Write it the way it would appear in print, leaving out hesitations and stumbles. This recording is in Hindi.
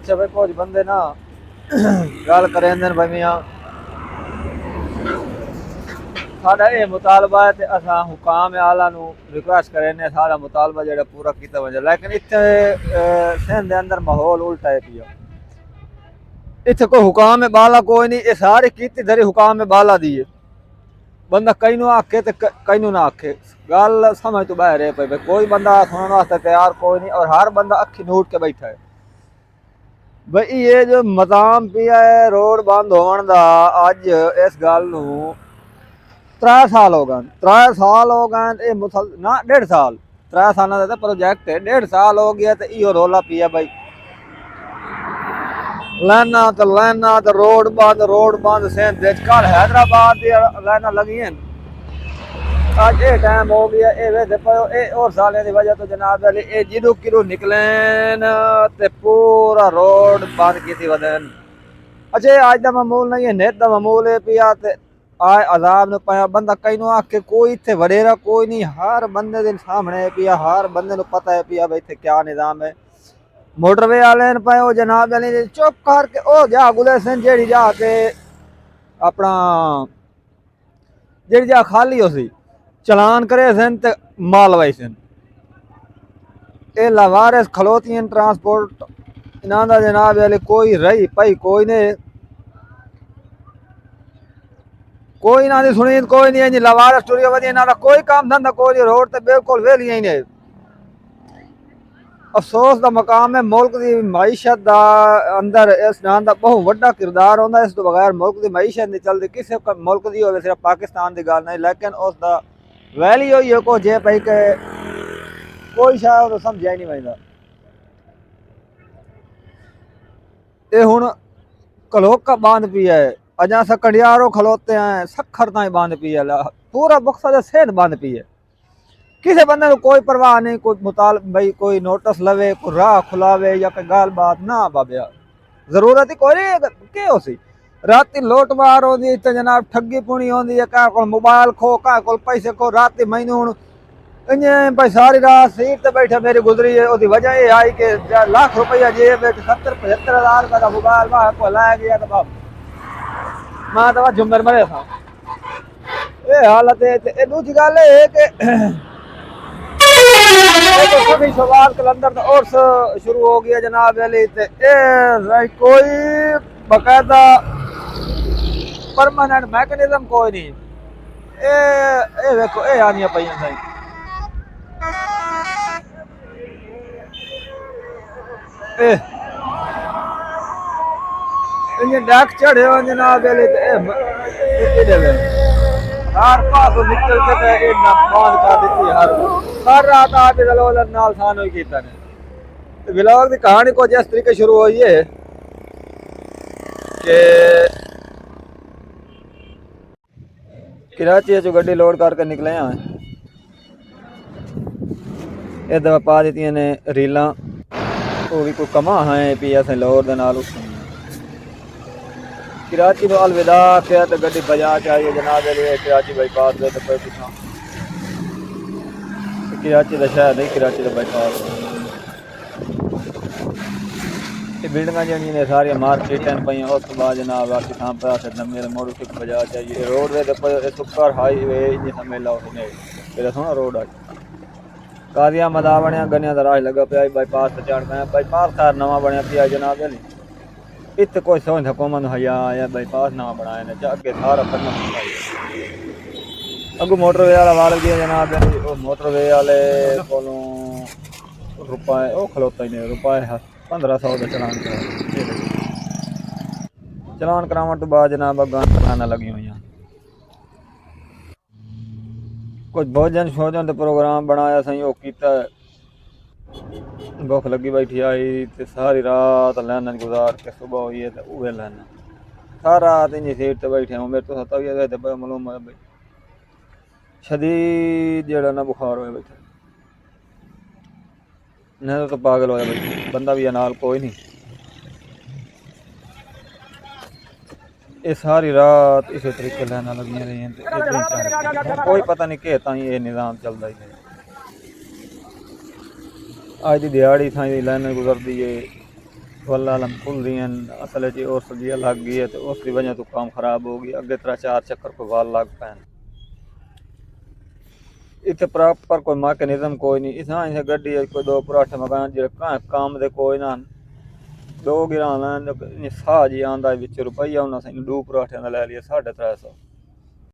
अच्छा भाई कुछ बंदे ना गल करेंदे भाई मियां साडा ये मुतालबा है ते असां हुकाम आला नु रिक्वेस्ट करेंगे सारा मुतालबा जेड़ा पूरा कीता वजे, लेकिन इत्थे सिंध दे अंदर माहौल उल्टा है पिया। इत्थे कोई हुकाम बाला कोई नहीं, ये सारी कीती धरी हुकाम बाला दी है। बंदा कई नु आखे ते कई नु ना आखे, गल समझ तो बाहर है भाई कोई बंदा सुनने वास्ते तैयार कोई नहीं, और हर बंदा अखी नूट के बैठा है। भाई ये जो मदाम पिया है रोड बंद होने दा अज इस गल नू 3 साल हो गए, 3 साल हो गए ना 1.5 साल, 3 साल का प्रोजेक्ट है, 1.5 साल हो गया तो इो रोला पिया भाई। लाइना तो रोड बंद सिंध कल हैदराबाद दी लाइना लगी हैं। अज ये टाइम हो गया ये वेखते पाओ ये और सालों की वजह तो जनाब अली ये जिदू किरू निकलेन ते पूरा रोड बंद की वदन। अच्छा अज का मामूल नहीं है, नित का मामूल है पिया ते आए अजाब न पाया बंदा कई नु आके कोई इत्थे वडेरा कोई नहीं, हर बंदे दे सामने पिया, हर बंदे नु पता है पिया भाई इत्थे क्या निजाम है। मोटरवे वाले ने पाए जनाब अली चुप करके ओ जा गुले सन जेड़ी जा के अपना जेड़ी जा खाली हो सी चलान करे सन ते मालवाई सन। ये लावारिस खलोती ट्रांसपोर्ट इन्हां दा जनाब अली कोई रही भाई कोई ने कोई ना सुनी कोई नहीं लवारिस टुरी वधी इन्हां दा कोई काम धंधा कोई रोड ते बिल्कुल वेली ही ने। अफसोस का मकाम है मुल्क की मईशत का अंदर इस नाम का बहुत वड्डा किरदार होंदा, इस तो बगैर मुल्क की मईशत नहीं चलती, किसी मुल्क की हो सिर्फ पाकिस्तान की गल नहीं, लेकिन उसका वैल्यू ही को जे भाई के कोई शायद तो समझा ही नहीं पैंदा। ये हुण कलोका बांध पी है, अजा अस कंडियारो खलोते हैं सखर ताई बांध पी है, पूरा मकसद सेहत बांध पी है। किसी बंदे को कोई परवाह नहीं, कोई मुताल भाई कोई नोटिस लवे कोई राह खुलावे या कोई गाल बात ना बाबिया जरूरत ही कोई नहीं के हो सी। राती लोट मार होंदी इत्ते जनाब ठगी पुणी होंदी है, का कोल मोबाइल खो का कोल पैसे खो, राती मैनू हुण इं भाई सारी रात सीट ते बैठा मेरी गुजरी है, ओदी वजह ये आई कि लाख रुपया जेब 70-75 हज़ार रुपये का मोबाइल वहाँ को ला गया तो मैं तो जुम्मेर मरे था। ये हालत है। दूसरी गल है कि तो सवाल कलंदर तो और शुरू हो गया जनाब अली, कोई बकायदा परमानेंट मैकेनिज्म कोई नहीं। ए देखो ये आनिया पाइया सही डैक चढ़े हो जनाब अली हर पास निकल के बांध कर दी हर रात आप नाल सान ही कीता ने। व्लॉग की कहानी को जिस तरीके शुरू हुई है कि कराची चो गड्डी लोड करके निकले हैं, ये दवा पा दी ने रीलां वो भी कोई कमा है पी असें लोड दे नाल कराची तो अलविदा क्या तो गड्डी बजा चाहिए जनाब कराची बाईपास दे तो कोई पिछा कराची का शहर नहीं, कराची का बाईपास ये बिल्डिंग जी ने सारिया मार्केट पाइया। उस बाद जनाब बाकी थां पर मेरे मोड़ के बजा चाहिए रोड दे सुपर हाईवे इन मेला मेरा सोहना रोड आ कादिया मदा बनया गनिया का राज लगा पाया बाईपास से चढ़ मैं बाईपास खैर नवा बनया पिया जनाब अली इतने कोई समझ हुकूमत हया या बाईपास नवा बनाया ने अगे सारा करना अगू मोटरवे वाला वाल गया जनाब अली वो मोटरवे वाले को रुपए वो खलोता ही नहीं रुपए 1500 का चलान करावन तो बाद जनाब अगर दुकाना लगी हुई कुछ भोजन शोजन तो प्रोग्राम बनाया सही वो किया भुख लगी बैठी आई तो सारी रात लाइन गुजार के सुबह हुई है तो वह लाइन सारा रात इन सीट पर बैठे हूँ मेरे तो सता भी मालूम है भाई शदीद जड़ा ना बुखार हो बैठे नहीं तो पागल हो भाई बंदा भी नाल कोई नहीं। ये सारी रात इस तरीके लाइन लगी रही कोई पता नहीं कि ये निज़ाम चलता ही नहीं। अज की दिहाड़ी थाई लाइन गुजरती है वल्ला अलम खुल दियां असल च उस दी लग गई है तो उसकी वजह तो काम खराब हो गया अगे तरह 4 चक्कर को वाल लग पैन इतने प्रॉपर कोई मैकेनिज्म कोई नहीं इतना इसे गड्डी कोई 2 पराठे मकान जो काम दे कोई ना 2 गिरा साह जी आंदा रुपया उन्हें 2 पराठे का लै लिया 350